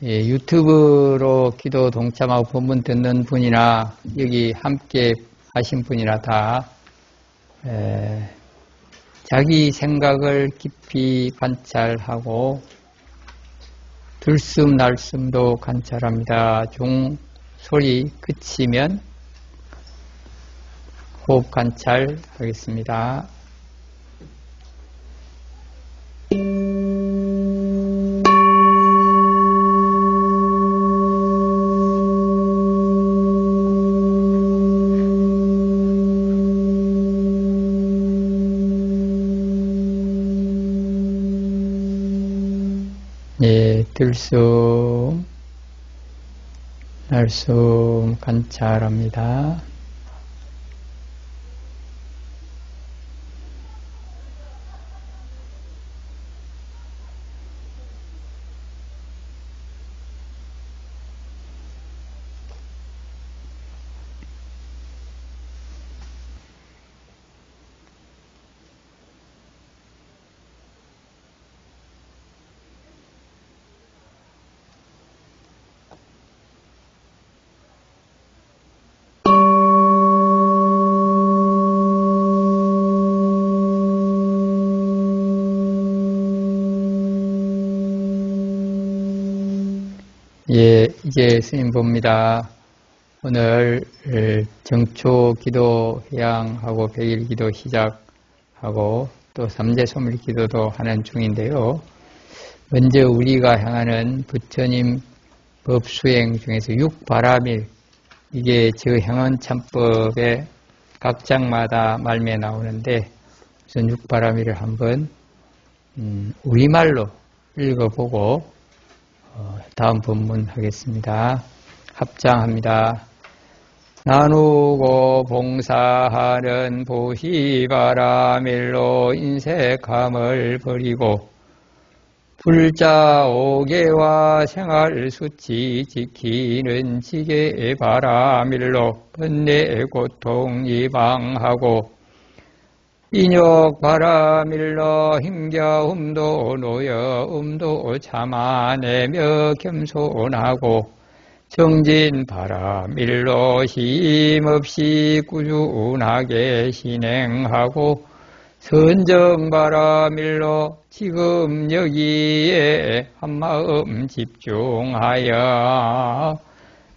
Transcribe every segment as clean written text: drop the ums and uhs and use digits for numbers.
유튜브로 기도 동참하고 본문 듣는 분이나 여기 함께 하신 분이나 다 자기 생각을 깊이 관찰하고 들숨 날숨도 관찰합니다. 종소리 그치면 호흡 관찰하겠습니다. 들숨, 날숨 관찰합니다. 이제 스님 봅니다. 오늘 정초 기도 회양하고 백일 기도 시작하고 또 삼재소멸 기도도 하는 중인데요. 먼저 우리가 향하는 부처님 법수행 중에서 육바라밀, 이게 저 행언참법의 각 장마다 말미에 나오는데 우선 육바라밀을 한번 우리말로 읽어보고 다음 본문 하겠습니다. 합장합니다. 나누고 봉사하는 보시바라밀로 인색함을 버리고 불자 오개와 생활수치 지키는 지게바라밀로 번뇌 고통 이방하고 인욕 바라밀로 힘겨움도 노여움도 참아내며 겸손하고 정진 바라밀로 힘없이 꾸준하게 신행하고 선정 바라밀로 지금 여기에 한마음 집중하여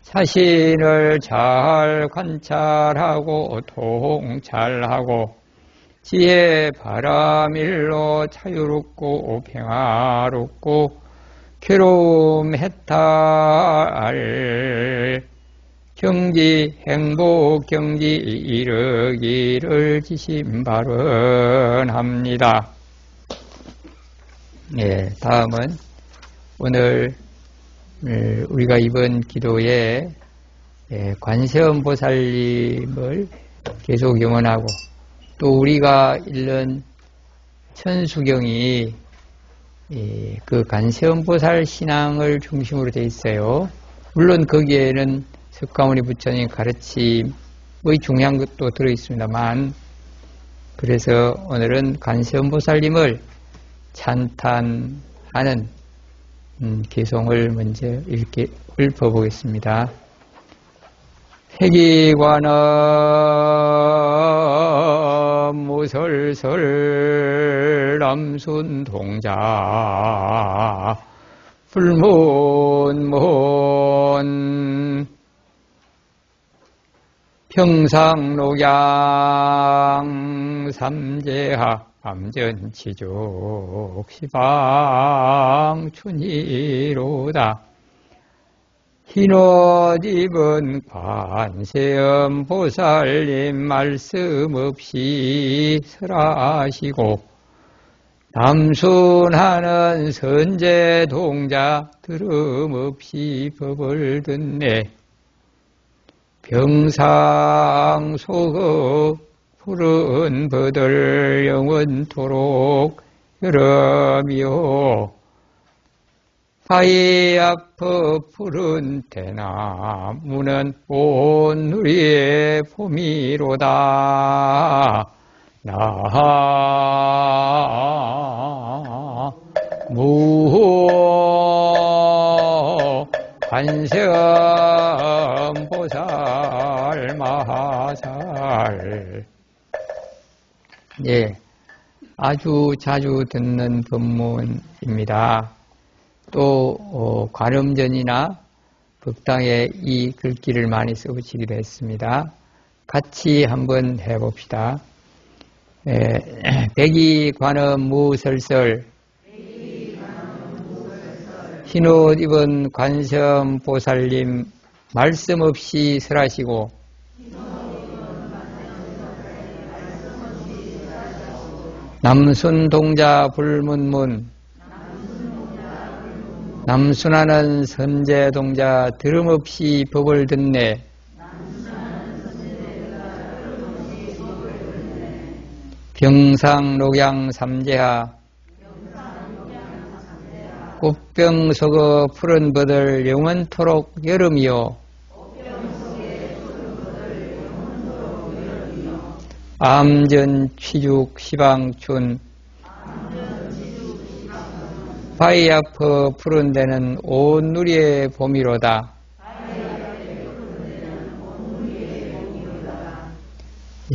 자신을 잘 관찰하고 통찰하고 지혜 바라밀로 자유롭고 평화롭고 괴로움 해탈 경지 행복 경지 이르기를 지심발언합니다. 다음은 오늘 우리가 이번 기도에 관세음보살님을 계속 염원하고 또 우리가 읽는 천수경이 그 관세음보살 신앙을 중심으로 되어 있어요. 물론 거기에는 석가모니 부처님 가르침의 중요한 것도 들어있습니다만, 그래서 오늘은 관세음보살님을 찬탄하는 개송을 먼저 읽어보겠습니다. 회기관음 무설설 남순동자 불문문 평상록양 삼재하 암전치족 시방춘이로다. 흰옷 입은 관세음보살님 말씀 없이 설하시고 남순하는 선제동자 들음 없이 법을 듣네. 병상소급 푸른 버들 영원토록 여름이요 바위 앞에 푸른 대나무는 온 누리의 봄이로다. 나무 관세음보살 마하살. 예, 아주 자주 듣는 법문입니다. 또 관음전이나 법당에 이 글귀를 많이 써붙이기도 했습니다. 같이 한번 해봅시다. 백이관음 무설설 흰옷 입은 관세음보살님 말씀 없이 설하시고 남순동자 불문문 남순하는 선제동자 들음없이 법을 듣네. 병상록양 삼재하 꽃병 속어 푸른 버들 영원토록 여름이요. 암전 취죽 시방춘 바위 앞에 푸른 데는 온 누리의 봄이로다.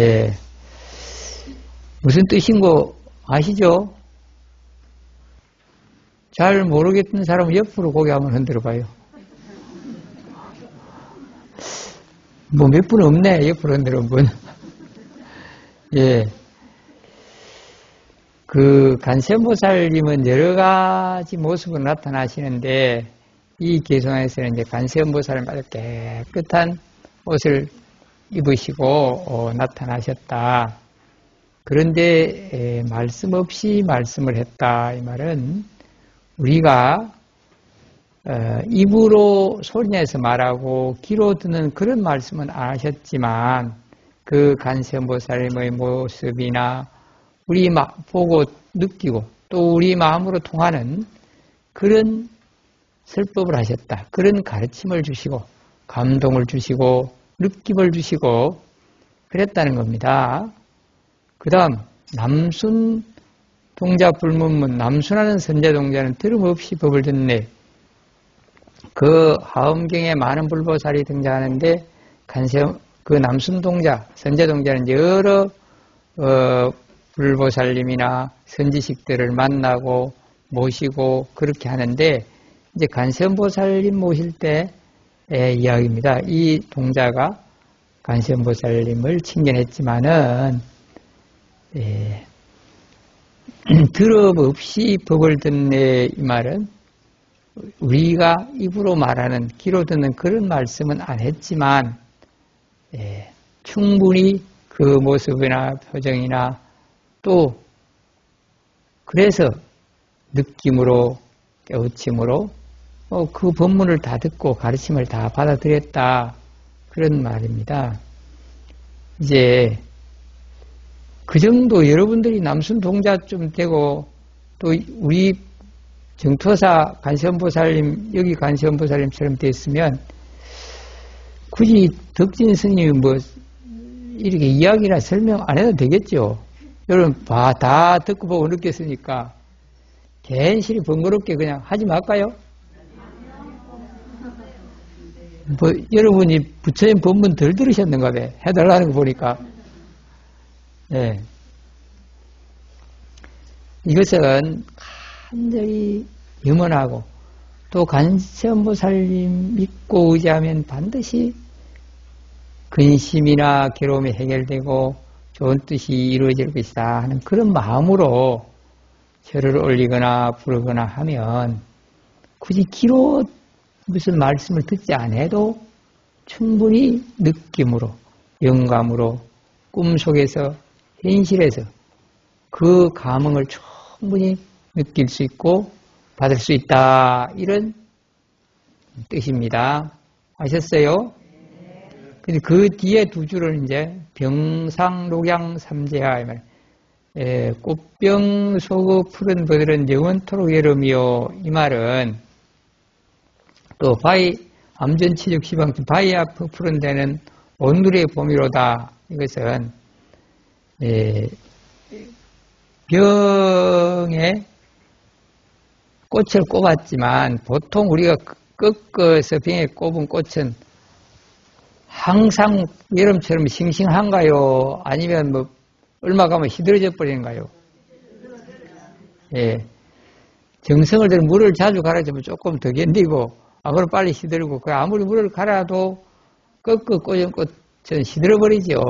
예, 무슨 뜻인 거 아시죠? 잘 모르겠던 사람은 옆으로 고개 한번 흔들어 봐요. 뭐 몇 분 없네, 옆으로 흔들어 분. 예. 그 관세음보살님은 여러 가지 모습으로 나타나시는데, 이 개성에서는 이제 관세음보살님 아주 깨끗한 옷을 입으시고 나타나셨다. 그런데 말씀 없이 말씀을 했다. 이 말은 우리가 입으로 소리내서 말하고 귀로 듣는 그런 말씀은 안 하셨지만 그 관세음보살님의 모습이나 우리 보고 느끼고 또 우리 마음으로 통하는 그런 설법을 하셨다. 그런 가르침을 주시고 감동을 주시고 느낌을 주시고 그랬다는 겁니다. 그 다음 남순 동자 불문문 남순하는 선제동자는 들음없이 법을 듣네. 그 하엄경에 많은 불보살이 등장하는데 그 남순동자 선제동자는 여러 불보살님이나 선지식들을 만나고 모시고 그렇게 하는데 이제 관세음보살님 모실 때의 이야기입니다. 이 동자가 관세음보살님을 칭견했지만은 들음 없이 법을 듣네 이 말은 우리가 입으로 말하는 귀로 듣는 그런 말씀은 안 했지만 충분히 그 모습이나 표정이나 또 그래서 느낌으로 깨우침으로 그 법문을 다 듣고 가르침을 다 받아들였다 그런 말입니다. 이제 그 정도 여러분들이 남순 동자쯤 되고 또 우리 정토사 관세음보살님 여기 관세음보살님처럼 됐으면 굳이 덕진 스님이 뭐 이렇게 이야기나 설명 안 해도 되겠죠. 여러분 다 듣고 보고 느꼈으니까 괜시리 번거롭게 그냥 하지 말까요? 뭐 여러분이 부처님 법문 덜 들으셨는가 봐. 해달라는 거 보니까. 네. 이것은 간절히 염원하고 또 관세음보살님 믿고 의지하면 반드시 근심이나 괴로움이 해결되고 좋은 뜻이 이루어질 것이다 하는 그런 마음으로 절을 올리거나 부르거나 하면 굳이 귀로 무슨 말씀을 듣지 않아도 충분히 느낌으로 영감으로 꿈속에서 현실에서 그 감흥을 충분히 느낄 수 있고 받을 수 있다 이런 뜻입니다. 아셨어요? 근데 그 뒤에 두 줄은 이제 병상록양 삼재하 이 말. 꽃병 속의 푸른 버들은 영원토록 여름이요 이 말은 또 바위 암전치죽 시방춘 바위 앞에 푸른 데는 온누리의 봄이로다. 이것은 병에 꽃을 꼽았지만 보통 우리가 꺾어서 병에 꼽은 꽃은 항상 여름처럼 싱싱한가요? 아니면 뭐 얼마 가면 시들어져 버리는가요? 예. 정성을 들여 물을 자주 갈아주면 조금 더 견디고, 그럼 빨리 시들고, 아무리 물을 갈아도 꺾어 꽂은 꽃은 시들어버리죠.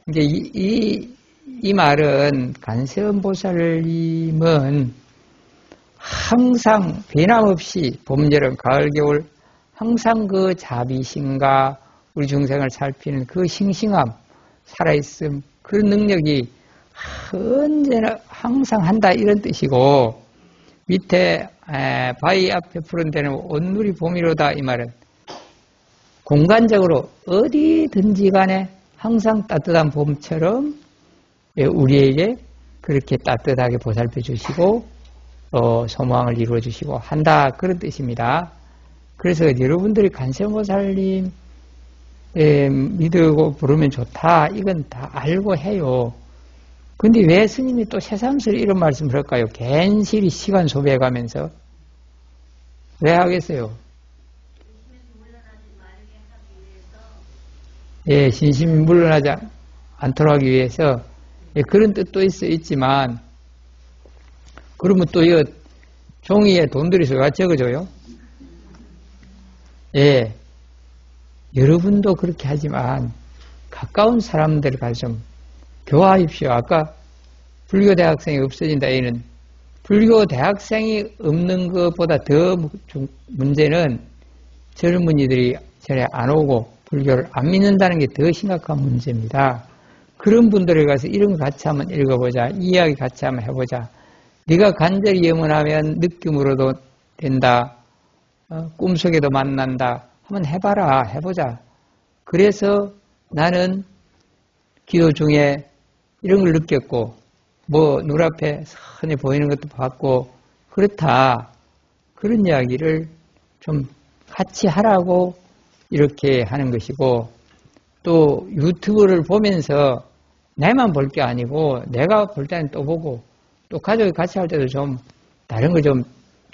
이제 이 말은 간세음보살님은 항상 변함없이 봄, 여름, 가을, 겨울 항상 그 자비심과 우리 중생을 살피는 그 싱싱함, 살아있음, 그런 능력이 언제나 항상 한다 이런 뜻이고, 밑에 바위 앞에 푸른 데는 온누리 봄이로다 이 말은 공간적으로 어디든지 간에 항상 따뜻한 봄처럼 우리에게 그렇게 따뜻하게 보살펴 주시고 소망을 이루어 주시고 한다 그런 뜻입니다. 그래서 여러분들이 간세음보살님 믿고 부르면 좋다 이건 다 알고 해요. 근데 왜 스님이 또 새삼스레 이런 말씀을 할까요? 괜시리 시간 소비해가면서 왜 하겠어요? 예, 신심이 물러나지 않도록 하기 위해서 그런 뜻도 있지만 그러면 또 이 종이에 돈 들여서 왜 적어줘요? 예, 여러분도 그렇게 하지만 가까운 사람들 가서 좀 교화하십시오. 아까 불교 대학생이 없어진다. 이는 불교 대학생이 없는 것보다 더 문제는 젊은이들이 절에 안 오고 불교를 안 믿는다는 게 더 심각한 문제입니다. 그런 분들에 가서 이런 거 같이 한번 읽어보자. 이야기 같이 한번 해보자. 네가 간절히 염원하면 느낌으로도 된다. 꿈속에도 만난다. 한번 해봐라. 해보자. 그래서 나는 기도 중에 이런 걸 느꼈고 뭐 눈앞에 선이 보이는 것도 봤고 그렇다. 그런 이야기를 좀 같이 하라고 이렇게 하는 것이고 또 유튜브를 보면서 내만 볼 게 아니고 내가 볼 때는 또 보고 또 가족이 같이 할 때도 좀 다른 거 좀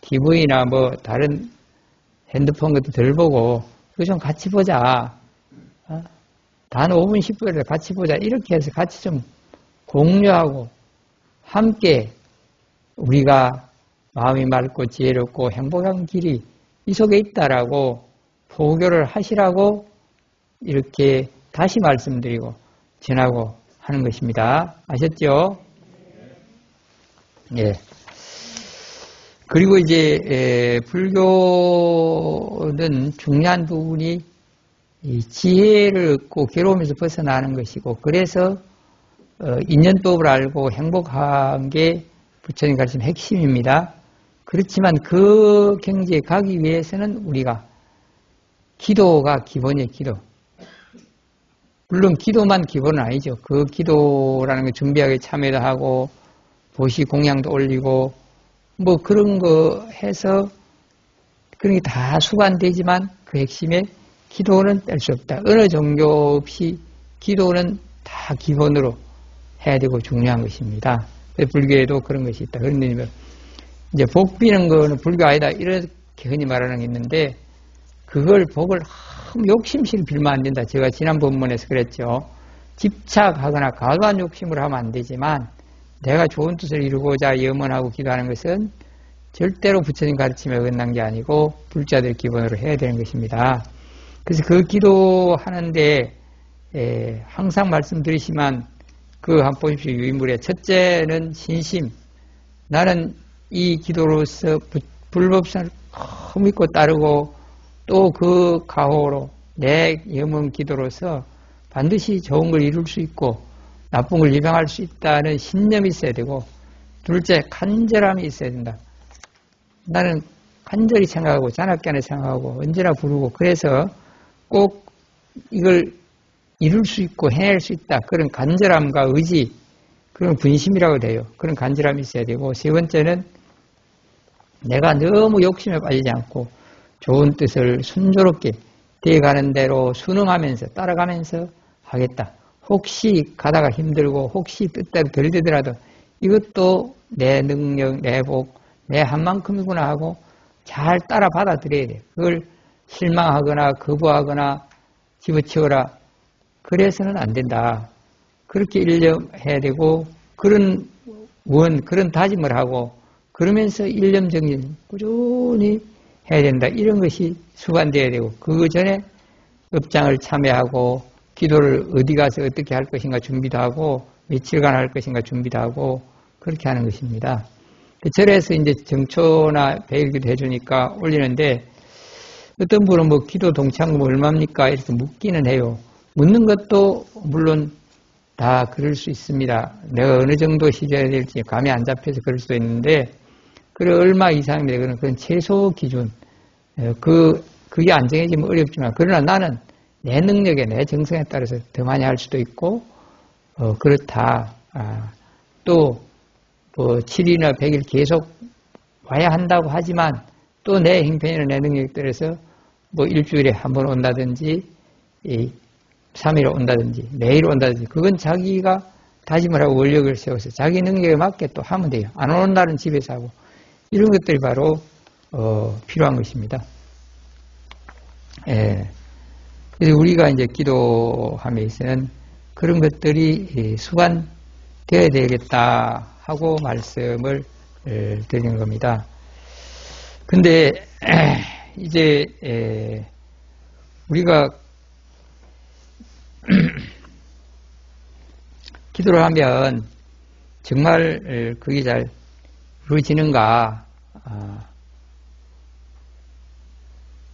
TV나 뭐 다른 핸드폰 것도 덜 보고 그거 좀 같이 보자. 단 5분 10분이라도 같이 보자. 이렇게 해서 같이 좀 공유하고 함께 우리가 마음이 맑고 지혜롭고 행복한 길이 이 속에 있다라고 포교를 하시라고 이렇게 다시 말씀드리고 전하고 하는 것입니다. 아셨죠? 예. 그리고 이제 불교는 중요한 부분이 이 지혜를 얻고 괴로움에서 벗어나는 것이고 그래서 인연법을 알고 행복한 게 부처님 가르침 핵심입니다. 그렇지만 그 경지에 가기 위해서는 우리가 기도가 기본이에요. 기도. 물론 기도만 기본은 아니죠. 그 기도라는 거 준비하게 참여도 하고 보시 공양도 올리고 뭐 그런 거 해서 그런 게 다 수반되지만 그 핵심에 기도는 뺄 수 없다. 어느 종교 없이 기도는 다 기본으로 해야 되고 중요한 것입니다. 불교에도 그런 것이 있다. 그런데 이제 복 비는 거는 불교 아니다. 이렇게 흔히 말하는 게 있는데 그걸 복을 너무 욕심실 빌면 안 된다. 제가 지난 본문에서 그랬죠. 집착하거나 과도한 욕심을 하면 안 되지만 내가 좋은 뜻을 이루고자 염원하고 기도하는 것은 절대로 부처님 가르침에 어긋난 게 아니고 불자들 기본으로 해야 되는 것입니다. 그래서 그 기도하는데 항상 말씀드리지만 그 한번 보십시오. 유인물에 첫째는 신심. 나는 이 기도로서 불법선을 믿고 따르고 또 그 가호로 내 염원 기도로서 반드시 좋은 걸 이룰 수 있고 나쁜 걸 예방할 수 있다는 신념이 있어야 되고 둘째 간절함이 있어야 된다. 나는 간절히 생각하고 자나깨나 생각하고 언제나 부르고 그래서 꼭 이걸 이룰 수 있고 해낼 수 있다. 그런 간절함과 의지 그런 분심이라고 돼요. 그런 간절함이 있어야 되고 세 번째는 내가 너무 욕심에 빠지지 않고 좋은 뜻을 순조롭게 되어가는 대로 순응하면서 따라가면서 하겠다. 혹시 가다가 힘들고 혹시 뜻대로 덜 되더라도 이것도 내 능력, 내 복, 내 한 만큼이구나 하고 잘 따라 받아들여야 돼요. 그걸 실망하거나 거부하거나 집어치워라. 그래서는 안 된다. 그렇게 일념해야 되고, 그런 다짐을 하고, 그러면서 일념 정진 꾸준히 해야 된다. 이런 것이 수반되어야 되고, 그 전에 업장을 참여하고, 기도를 어디 가서 어떻게 할 것인가 준비도 하고, 며칠간 할 것인가 준비도 하고, 그렇게 하는 것입니다. 절에서 이제 정초나 배일기도 해주니까 올리는데, 어떤 분은 뭐 기도 동참금 얼마입니까? 이렇게 묻기는 해요. 묻는 것도 물론 다 그럴 수 있습니다. 내가 어느 정도 시켜야 될지 감이 안 잡혀서 그럴 수도 있는데, 그래, 얼마 이상입니다. 그건 최소 기준. 그게 안정해지면 어렵지만, 그러나 나는 내 능력에, 내 정성에 따라서 더 많이 할 수도 있고, 그렇다. 또, 7일이나 100일 계속 와야 한다고 하지만, 또 내 행편이나 내 능력에 따라서 일주일에 한 번 온다든지, 3일 온다든지, 매일 온다든지, 그건 자기가 다짐을 하고 원력을 세워서 자기 능력에 맞게 또 하면 돼요. 안 오는 날은 집에서 하고, 이런 것들이 바로, 필요한 것입니다. 예. 그래서 우리가 이제 기도함에 있어서는 그런 것들이 수반되어야 되겠다 하고 말씀을 드리는 겁니다. 근데, 이제, 우리가 기도를 하면 정말 그게 잘 이루어지는가,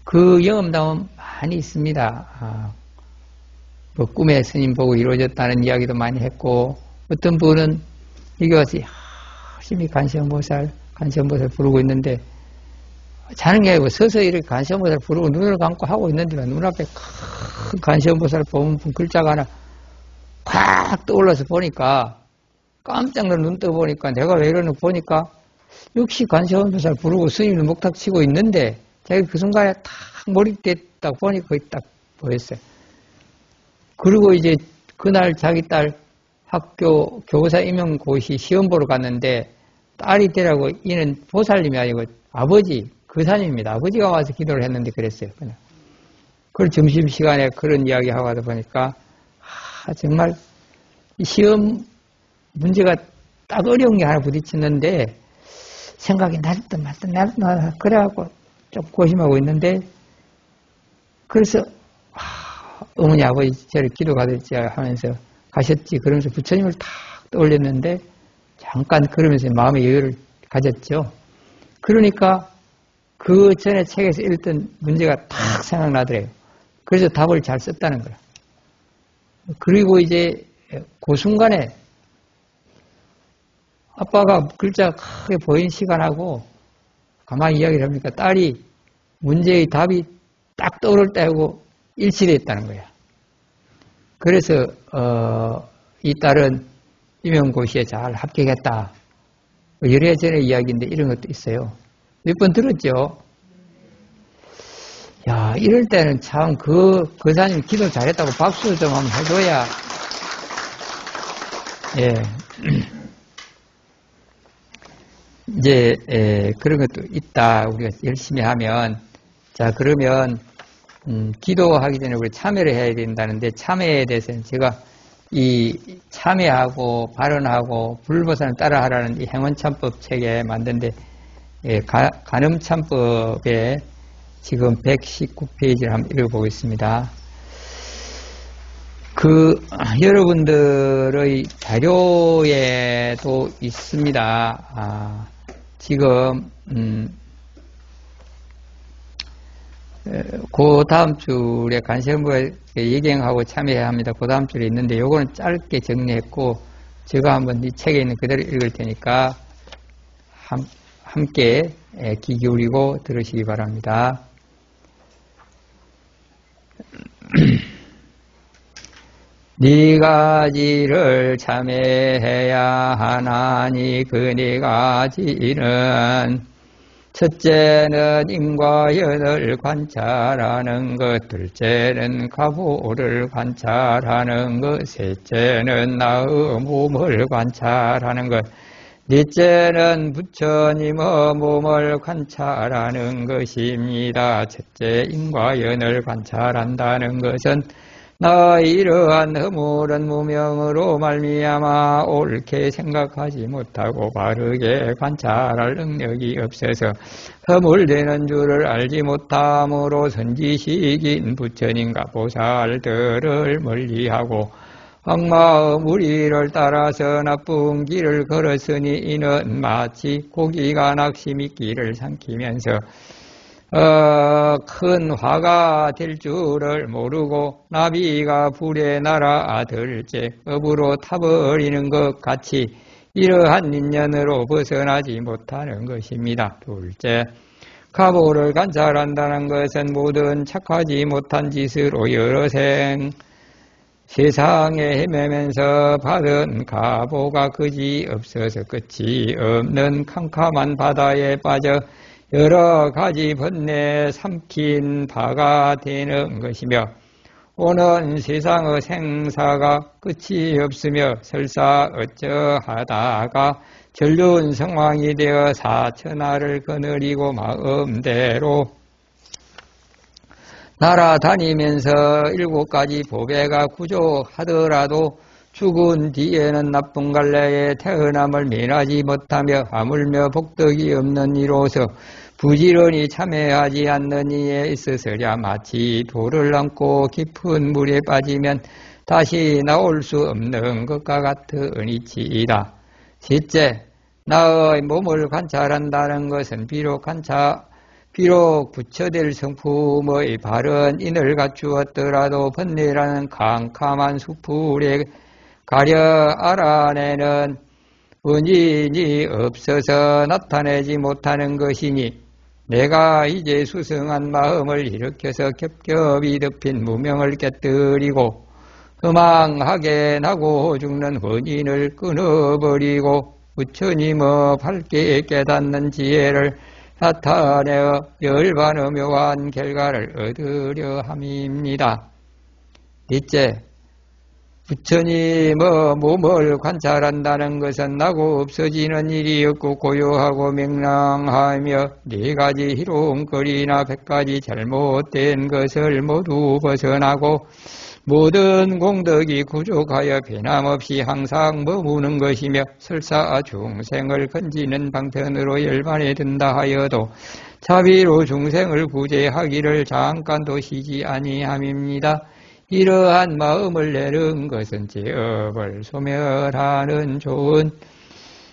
그 경험담은 많이 있습니다. 꿈에 스님 보고 이루어졌다는 이야기도 많이 했고, 어떤 분은 여기 와서 열심히 관세음보살 부르고 있는데, 자는 게 아니고 서서 이렇게 관세음보살 부르고 눈을 감고 하고 있는데 눈앞에 큰 관세음보살 보면 글자가 하나 콱 떠올라서 보니까 깜짝 놀라 눈 떠보니까 내가 왜 이러는 보니까 역시 관세음보살 부르고 스님을 목탁 치고 있는데 자기 그 순간에 탁 몰입돼 딱 보니까 거기 딱 보였어요. 그리고 이제 그날 자기 딸 학교 교사 임용고시 시험 보러 갔는데 딸이 되라고 이는 보살님이 아니고 아버지 거사님입니다. 아버지가 와서 기도를 했는데 그랬어요. 그냥. 그걸 점심시간에 그런 이야기 하고 하다 보니까 정말 시험 문제가 딱 어려운 게 하나 부딪혔는데 생각이 날듯 말듯 그래갖고 좀 고심하고 있는데 그래서 어머니 아버지 저를 기도 가졌지 하면서 가셨지 그러면서 부처님을 탁 떠올렸는데 잠깐 그러면서 마음의 여유를 가졌죠. 그러니까 그 전에 책에서 읽던 문제가 탁 생각나더래요. 그래서 답을 잘 썼다는 거야. 그리고 이제 그 순간에 아빠가 글자가 크게 보인 시간하고 가만히 이야기를 합니까? 딸이 문제의 답이 딱 떠오를 때하고 일치됐다는 거야. 그래서 이 딸은 임용고시에 잘 합격했다. 열애 전의 이야기인데 이런 것도 있어요. 몇 번 들었죠? 야, 이럴 때는 참 그 거사님 기도 잘했다고 박수 좀 한번 해줘야, 예. 이제, 그런 것도 있다. 우리가 열심히 하면. 자, 그러면, 기도하기 전에 우리 참여를 해야 된다는데, 참여에 대해서는 제가 이 참여하고 발언하고 불보살을 따라하라는 이 행원참법 책에 만든데, 간음참법에 지금 119페이지를 한번 읽어보겠습니다. 여러분들의 자료에도 있습니다. 지금, 그 다음 줄에 관세음보에 예경하고 참여해야 합니다. 그 다음 줄에 있는데, 요거는 짧게 정리했고, 제가 한번 이 책에 있는 그대로 읽을 테니까, 함께 귀 기울이고 들으시기 바랍니다. 네 가지를 참여해야 하나니 그 네 가지는 첫째는 임과연을 관찰하는 것, 둘째는 가보를 관찰하는 것, 셋째는 나의 몸을 관찰하는 것, 넷째는 부처님의 몸을 관찰하는 것입니다. 첫째, 인과 연을 관찰한다는 것은 나의 이러한 허물은 무명으로 말미암아 옳게 생각하지 못하고 바르게 관찰할 능력이 없어서 허물되는 줄을 알지 못함으로 선지식인 부처님과 보살들을 멀리하고 악마의 무리를 따라서 나쁜 길을 걸었으니 이는 마치 고기가 낙심이끼를 삼키면서 큰 화가 될 줄을 모르고 나비가 불에 날아들제 업으로 타버리는 것 같이 이러한 인연으로 벗어나지 못하는 것입니다. 둘째, 가보를 관찰한다는 것은 모든 착하지 못한 짓으로 여러 세상에 헤매면서 받은 가보가 그지 없어서 끝이 없는 캄캄한 바다에 빠져 여러 가지 번뇌 삼킨 바가 되는 것이며 오는 세상의 생사가 끝이 없으며 설사 어쩌하다가 전륜 성왕이 되어 사천하를 거느리고 마음대로 날아다니면서 7가지 보배가 구조하더라도 죽은 뒤에는 나쁜 갈래에 태어남을 면하지 못하며 하물며 복덕이 없는 이로서 부지런히 참회하지 않는 이에 있어서랴 마치 돌을 얹고 깊은 물에 빠지면 다시 나올 수 없는 것과 같은 이치이다. 셋째, 나의 몸을 관찰한다는 것은 비록 부처될 성품의 바른 인을 갖추었더라도 번뇌라는 캄캄한 수풀에 가려 알아내는 원인이 없어서 나타내지 못하는 것이니 내가 이제 수승한 마음을 일으켜서 겹겹이 덮인 무명을 깨뜨리고 허망하게 나고 죽는 원인을 끊어버리고 부처님의 밝게 깨닫는 지혜를 나타내어 열반의 묘한 결과를 얻으려 함입니다. 넷째, 부처님의 몸을 관찰한다는 것은 나고 없어지는 일이 없고 고요하고 명랑하며 4가지 희롱거리나 100가지 잘못된 것을 모두 벗어나고 모든 공덕이 구족하여 변함없이 항상 머무는 것이며 설사 중생을 건지는 방편으로 열반에 든다 하여도 자비로 중생을 구제하기를 잠깐도 쉬지 아니함입니다. 이러한 마음을 내는 것은 죄업을 소멸하는 좋은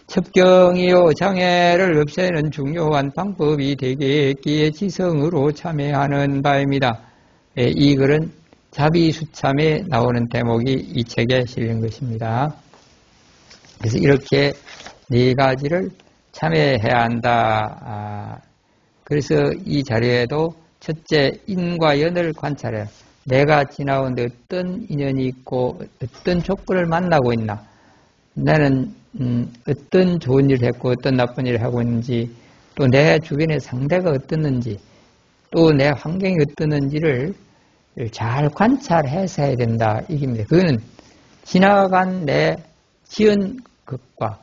첩경이요 장애를 없애는 중요한 방법이 되겠기에 지성으로 참회하는 바입니다. 이 글은 자비수참에 나오는 대목이 이 책에 실린 것입니다. 그래서 이렇게 4가지를 참회해야 한다. 그래서 이 자리에도 첫째, 인과 연을 관찰해요. 내가 지나오는데 어떤 인연이 있고 어떤 조건을 만나고 있나, 나는 어떤 좋은 일을 했고 어떤 나쁜 일을 하고 있는지, 또 내 주변의 상대가 어떻는지, 또 내 환경이 어떻는지를 잘 관찰해서 해야 된다, 이깁니다. 그거는 지나간 내 지은 것과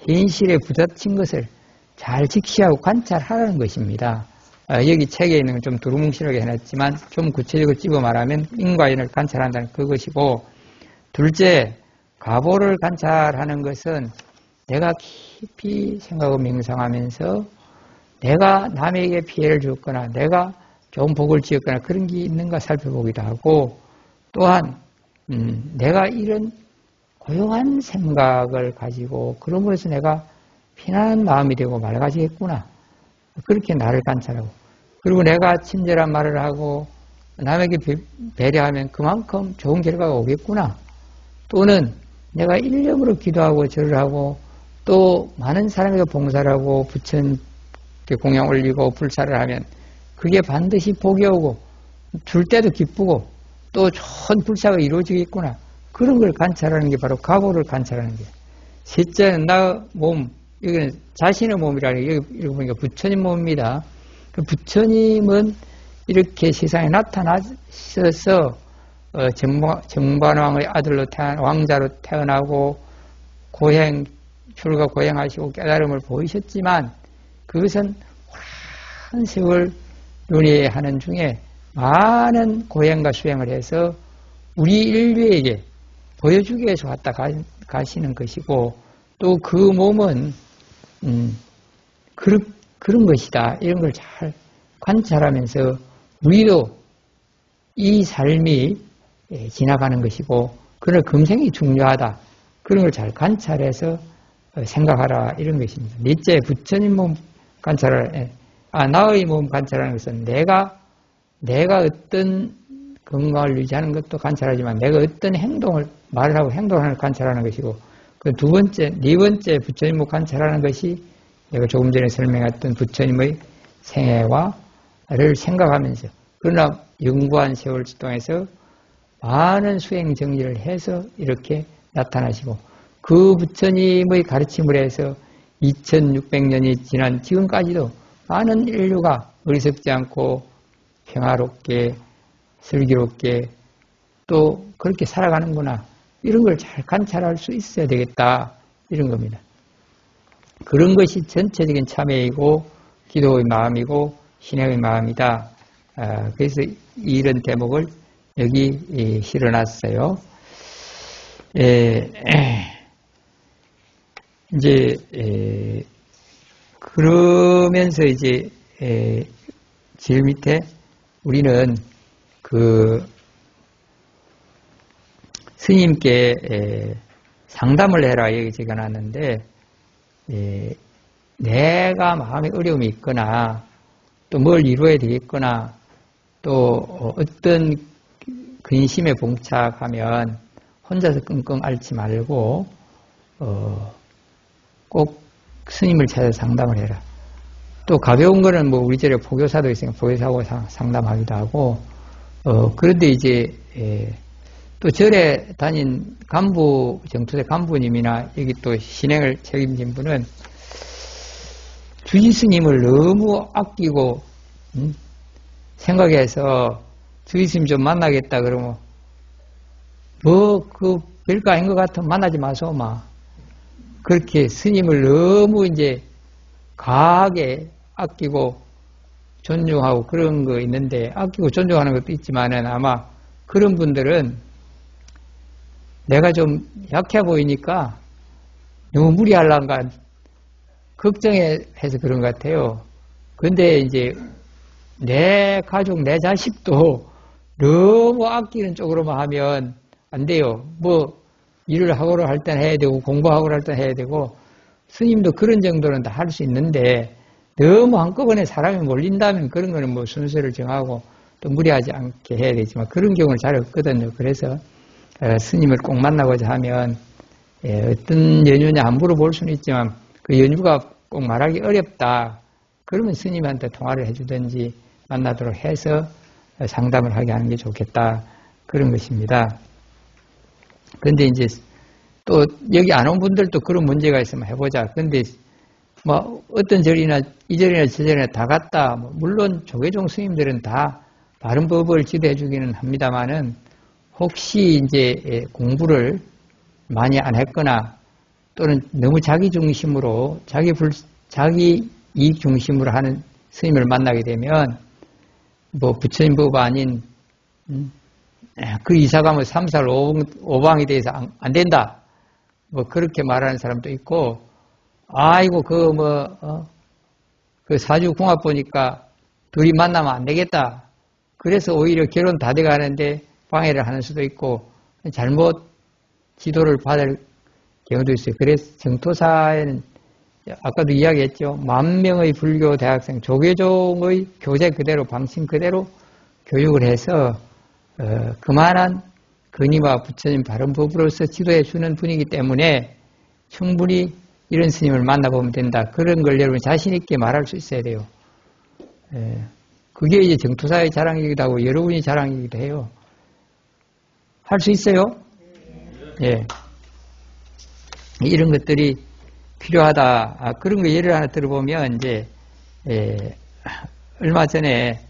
현실에 부딪힌 것을 잘 직시하고 관찰하라는 것입니다. 여기 책에 있는 건 좀 두루뭉실하게 해놨지만 좀 구체적으로 집어 말하면 인과연을 관찰한다는 그것이고, 둘째, 가보를 관찰하는 것은 내가 깊이 생각하고 명상하면서 내가 남에게 피해를 줬거나 내가 좋은 복을 지었거나 그런 게 있는가 살펴보기도 하고, 또한 내가 이런 고요한 생각을 가지고 그럼으로 해서 내가 편안한 마음이 되고 맑아지겠구나, 그렇게 나를 관찰하고, 그리고 내가 친절한 말을 하고 남에게 배려하면 그만큼 좋은 결과가 오겠구나, 또는 내가 일념으로 기도하고 절을 하고 또 많은 사람에게 봉사를 하고 부처님께 공양 올리고 불사를 하면 그게 반드시 복이 오고 줄 때도 기쁘고 또 좋은 불사가 이루어지겠구나, 그런 걸 관찰하는 게 바로 가보를 관찰하는 거예요. 셋째는 나 몸, 여기는 자신의 몸이라는 게 여기 보니까 부처님 몸입니다. 부처님은 이렇게 세상에 나타나셔서 정반왕의 아들로 왕자로 태어나고 고행 출가 고행하시고 깨달음을 보이셨지만 그것은 오랜 세월 윤회하는 중에 많은 고행과 수행을 해서 우리 인류에게 보여주기 위해서 왔다 가시는 것이고 또 그 몸은 그런 것이다. 이런 걸 잘 관찰하면서 우리도 이 삶이 지나가는 것이고 그러나 금생이 중요하다. 그런 걸 잘 관찰해서 생각하라 이런 것입니다. 넷째 부처님 몸 관찰하라. 나의 몸 관찰하는 것은 내가 어떤 건강을 유지하는 것도 관찰하지만 내가 어떤 행동을 말을 하고 행동하는 걸 관찰하는 것이고 그 네 번째 부처님 몸 관찰하는 것이 내가 조금 전에 설명했던 부처님의 생애와를 생각하면서 그러나 영구한 세월 동안에서 많은 수행 정리를 해서 이렇게 나타나시고 그 부처님의 가르침을 해서 2600년이 지난 지금까지도 많은 인류가 어리석지 않고 평화롭게 슬기롭게 또 그렇게 살아가는구나 이런 걸 잘 관찰할 수 있어야 되겠다 이런 겁니다. 그런 것이 전체적인 참회이고 기도의 마음이고 신행의 마음이다. 그래서 이런 대목을 여기 실어놨어요. 이제 그러면서 이제 제일 밑에 우리는 그 스님께 상담을 해라 여기 적어놨는데 내가 마음에 어려움이 있거나 또 뭘 이루어야 되겠거나 또 어떤 근심에 봉착하면 혼자서 끙끙 앓지 말고 꼭 스님을 찾아 상담을 해라. 또 가벼운 거는 뭐 우리 절에 포교사도 있으니까 포교사하고 상담하기도 하고 그런데 이제 또 절에 다닌 간부 정토대 간부님이나 여기 또 신행을 책임진 분은 주지 스님을 너무 아끼고 생각해서 주지 스님 좀 만나겠다 그러면 뭐 그 별거 아닌 것 같으면 만나지 마소 막 그렇게 스님을 너무 이제 과하게 아끼고 존중하고 그런 거 있는데 아끼고 존중하는 것도 있지만은 아마 그런 분들은 내가 좀 약해 보이니까 너무 무리하려는가 걱정해서 그런 것 같아요. 근데 이제 내 가족, 내 자식도 너무 아끼는 쪽으로만 하면 안 돼요. 뭐 일을 하고를 할 때는 해야 되고 공부하고를 할 때는 해야 되고 스님도 그런 정도는 다 할 수 있는데 너무 한꺼번에 사람이 몰린다면 그런 거는 뭐 순서를 정하고 또 무리하지 않게 해야 되지만 그런 경우는 잘 없거든요. 그래서 스님을 꼭 만나고자 하면 어떤 연유냐 함부로 볼 수는 있지만 그 연유가 꼭 말하기 어렵다. 그러면 스님한테 통화를 해주든지 만나도록 해서 상담을 하게 하는 게 좋겠다. 그런 것입니다. 그런데 이제 또 여기 안 온 분들도 그런 문제가 있으면 해보자. 그런데 뭐 어떤 절이나 이 절이나 저 절이나 다 갔다. 물론 조계종 스님들은 다 바른 법을 지도해 주기는 합니다만은 혹시 이제 공부를 많이 안 했거나 또는 너무 자기 중심으로 자기 이익 중심으로 하는 스님을 만나게 되면 뭐 부처님 법 아닌 그 이사가 뭐 3살 5방에 대해서 안 된다. 뭐 그렇게 말하는 사람도 있고 아이고 그 사주궁합 보니까 둘이 만나면 안 되겠다. 그래서 오히려 결혼 다 돼가는데 방해를 하는 수도 있고 잘못 지도를 받을 경우도 있어요. 그래서 정토사에는 아까도 이야기했죠. 10,000명의 불교 대학생 조계종의 교재 그대로 방침 그대로 교육을 해서 그만한 근위와 부처님 바른 법으로서 지도해 주는 분이기 때문에 충분히 이런 스님을 만나보면 된다. 그런 걸 여러분 자신 있게 말할 수 있어야 돼요. 그게 이제 정토사의 자랑이기도 하고 여러분이 자랑이기도 해요. 할 수 있어요? 예. 이런 것들이 필요하다. 그런 거 예를 하나 들어보면 이제 얼마 전에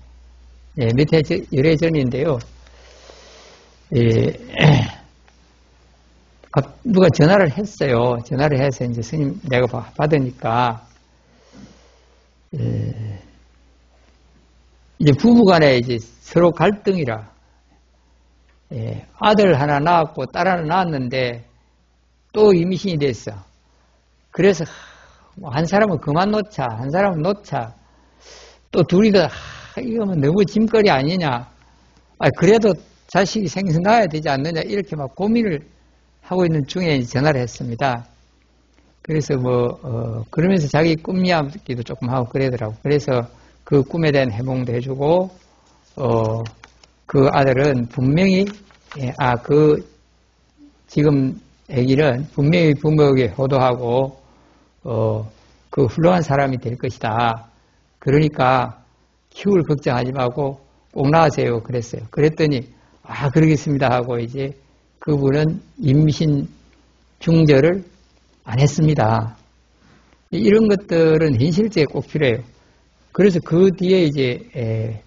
몇 해 열애 전인데요. 누가 전화를 했어요. 전화를 해서 이제 스님 내가 받으니까 이제 부부간에 이제 서로 갈등이라 아들 하나 낳았고 딸 하나 낳았는데 또 임신이 됐어. 그래서 한 사람은 그만 놓자, 한 사람은 놓자. 또 둘이 다 이거 뭐 너무 짐거리 아니냐. 그래도 자식이 생겨서 낳아야 되지 않느냐 이렇게 막 고민을 하고 있는 중에 전화를 했습니다. 그래서 그러면서 자기 꿈 이야기도 조금 하고 그러더라고. 그래서 그 꿈에 대한 해몽도 해주고, 그 아들은 분명히, 지금 아기는 분명히 부모에게 효도하고, 그 훌륭한 사람이 될 것이다. 그러니까 키울 걱정하지 말고 꼭 낳으세요. 그랬어요. 그랬더니, 그러겠습니다 하고 이제 그분은 임신 중절을 안 했습니다. 이런 것들은 현실적에 꼭 필요해요. 그래서 그 뒤에 이제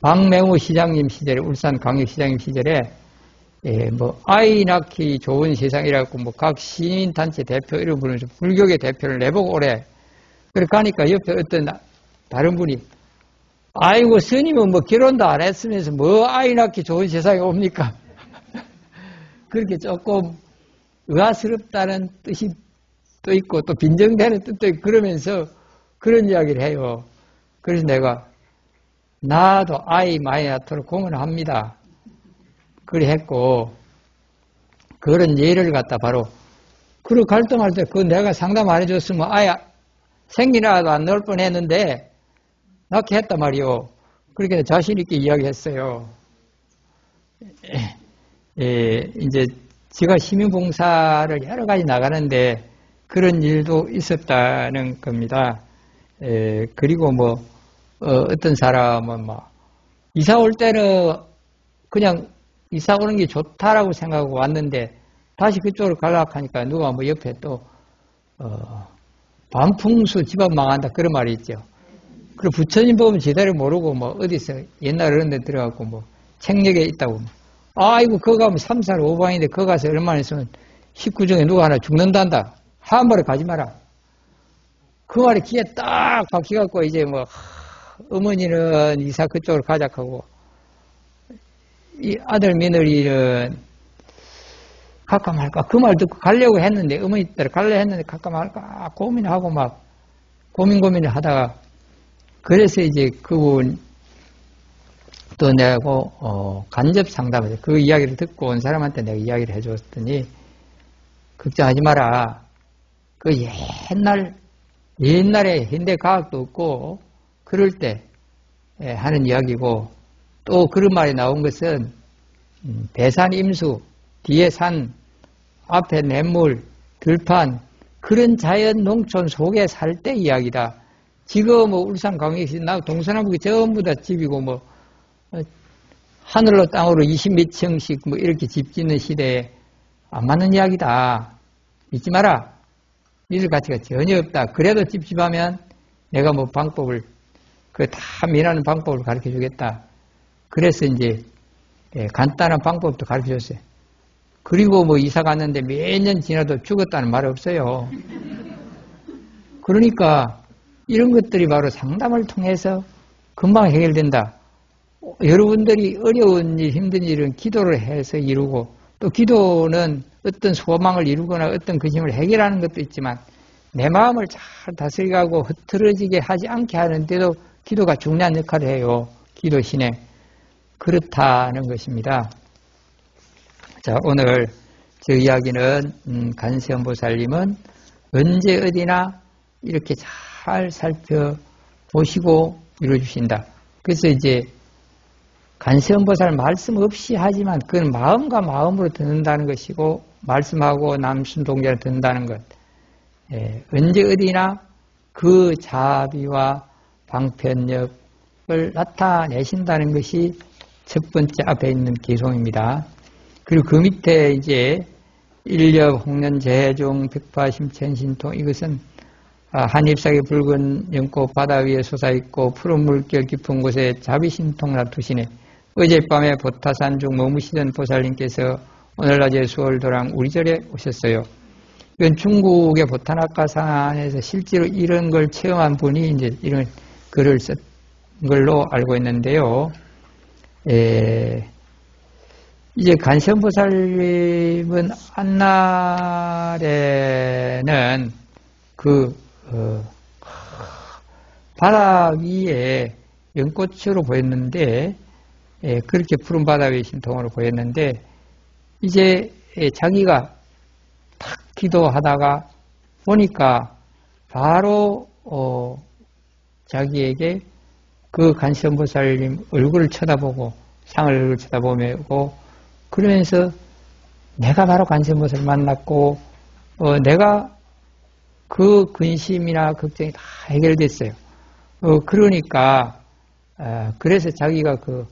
박맹호 시장님 시절에 울산 광역시장님 시절에 아이 낳기 좋은 세상이라고 각 시민단체 대표 이런 분을 불교계 대표를 내보고 오래. 그래 가니까 옆에 어떤 다른 분이 아이고 스님은 결혼도 안 했으면서 아이 낳기 좋은 세상이 옵니까? 그렇게 조금 의아스럽다는 뜻이 또 있고 또 빈정되는 뜻도 있고 그러면서 그런 이야기를 해요. 그래서 내가 나도 아이 많이 낳도록 공헌합니다. 그래 했고 그런 예를 갖다 바로 그리고 갈등할 때 그거 내가 상담 안 해줬으면 아예 생기나도 안 넣을 뻔했는데 낳게 했단 말이요. 그렇게 자신 있게 이야기했어요. 이제 제가 시민봉사를 여러 가지 나가는데 그런 일도 있었다는 겁니다. 그리고 어떤 사람은 이사 올 때는 그냥 이사 오는 게 좋다라고 생각하고 왔는데 다시 그쪽으로 가려고 하니까 누가 옆에 또 반풍수 집안 망한다 그런 말이 있죠. 그리고 부처님 보면 제대로 모르고 어디서 옛날 어른 데 들어가고 책력에 있다고 아이고 그거 가면 3, 4, 5방인데 그거 가서 얼마나 있으면 식구 중에 누가 하나 죽는단다. 한 번에 가지 마라. 그 말이 귀에 딱 박혀갖고 이제 어머니는 이사 그쪽으로 가자하고 이 아들 며느리는 갈까 말까 그 말 듣고 가려고 했는데 어머니 따라 가려고 했는데 갈까 말까 고민하고 고민을 하다가 그래서 이제 그분 또 내가 간접 상담을 그 이야기를 듣고 온 사람한테 내가 이야기를 해줬더니 걱정하지 마라. 그 옛날에 현대 과학도 없고 그럴 때 하는 이야기고 또 그런 말이 나온 것은 배산 임수 뒤에 산 앞에 냇물 들판 그런 자연 농촌 속에 살 때 이야기다. 지금 울산 광역시 동서남북이 전부 다 집이고 하늘로 땅으로 20몇 층씩 이렇게 집 짓는 시대에 안 맞는 이야기다. 믿지 마라. 믿을 가치가 전혀 없다. 그래도 찝찝하면 내가 방법을 다 면하는 방법을 가르쳐 주겠다. 그래서 이제 간단한 방법도 가르쳐 줬어요. 그리고 이사 갔는데 몇 년 지나도 죽었다는 말 없어요. 그러니까 이런 것들이 바로 상담을 통해서 금방 해결된다. 여러분들이 어려운 일, 힘든 일은 기도를 해서 이루고 또 기도는 어떤 소망을 이루거나 어떤 그 힘을 해결하는 것도 있지만 내 마음을 잘 다스리고 흐트러지게 하지 않게 하는데도 기도가 중요한 역할을 해요. 기도 신행. 그렇다는 것입니다. 자, 오늘 저 이야기는 간세음보살님은 언제 어디나 이렇게 잘 살펴보시고 이루어주신다. 그래서 이제 간세음보살 말씀 없이 하지만 그건 마음과 마음으로 듣는다는 것이고 말씀하고 남순동자를 듣는다는 것. 언제 어디나 그 자비와 방편력을 나타내신다는 것이 첫 번째 앞에 있는 기송입니다. 그리고 그 밑에 이제 일력, 홍련, 재종, 백파심천신통 이것은 한잎사기 붉은 연꽃 바다 위에 솟아있고 푸른 물결 깊은 곳에 자비신통 놔두시네. 어젯밤에 보타산 중 머무시던 보살님께서 오늘날 수월도랑 우리 절에 오셨어요. 이건 중국의 보타나카산에서 실제로 이런 걸 체험한 분이 이제 이런 글을 쓴 걸로 알고 있는데요. 이제 간세음보살님은 한날에는 바다 위에 연꽃으로 보였는데, 그렇게 푸른 바다 위에 신통으로 보였는데, 이제 자기가 탁 기도하다가 보니까 바로 자기에게 그 간세음보살님 얼굴을 쳐다보고 상을 얼굴을 쳐다보고 그러면서 내가 바로 간세음보살을 만났고 내가 그 근심이나 걱정이 다 해결됐어요. 그러니까 그래서 자기가 그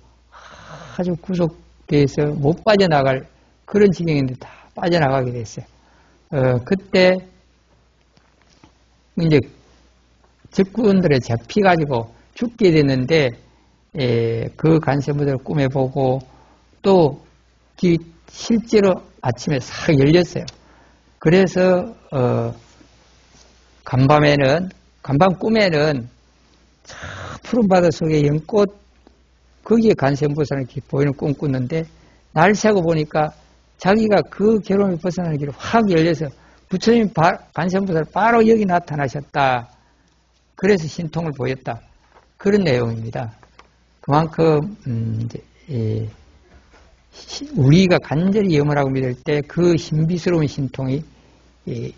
아주 구속돼서 못 빠져나갈 그런 지경인데 다 빠져나가게 됐어요. 그때 이제 적군들에 잡혀가지고 죽게 됐는데 그 간세음보살을 꿈에 보고 또 실제로 아침에 싹 열렸어요. 그래서 간밤 꿈에는 푸른 바다 속에 연꽃 거기에 간세음보살을 보이는 꿈 꿨는데 날 새고 보니까 자기가 그 괴로움이 벗어나는 길이 확 열려서 부처님 간세음보살 바로 여기 나타나셨다. 그래서 신통을 보였다. 그런 내용입니다. 그만큼 이제 우리가 간절히 염을 믿을 때 그 신비스러운 신통이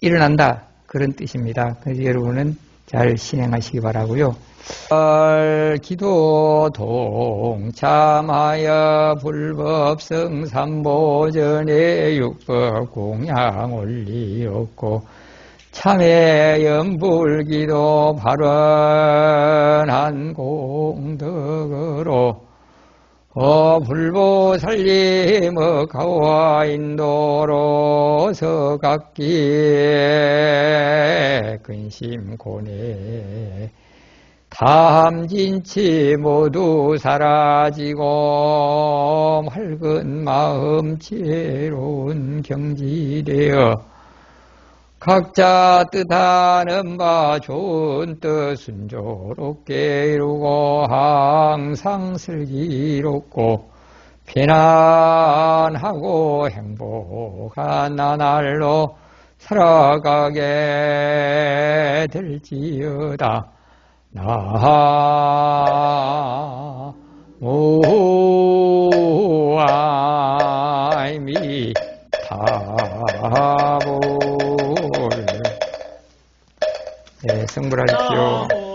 일어난다. 그런 뜻입니다. 그래서 여러분은 잘 실행하시기 바라고요. 기도 동참하여 불법 성삼보전에 육법 공양 올리었고 참회 연불기도 발언한 공덕으로 불보살림의 가와 인도로서 각기에 근심고뇌 탐진치 모두 사라지고 맑은 마음 지혜로운 경지되어 각자 뜻하는 바 좋은 뜻 순조롭게 이루고 항상 슬기롭고 편안하고 행복한 나날로 살아가게 될지어다. 나무 아미타불. 네, 성불하십시오.